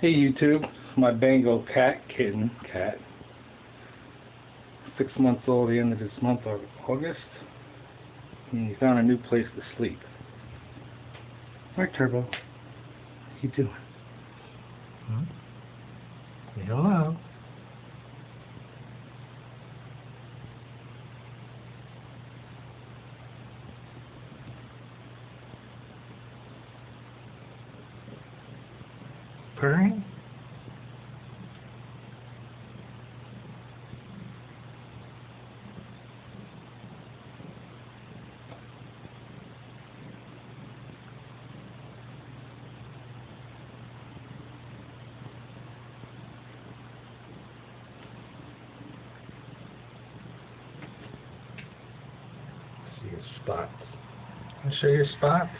Hey YouTube, my Bengal kitten, 6 months old at the end of this month of August, and he found a new place to sleep. Alright Turbo, what you doing? Say hello. Purring? See your spots. Can I show your spots?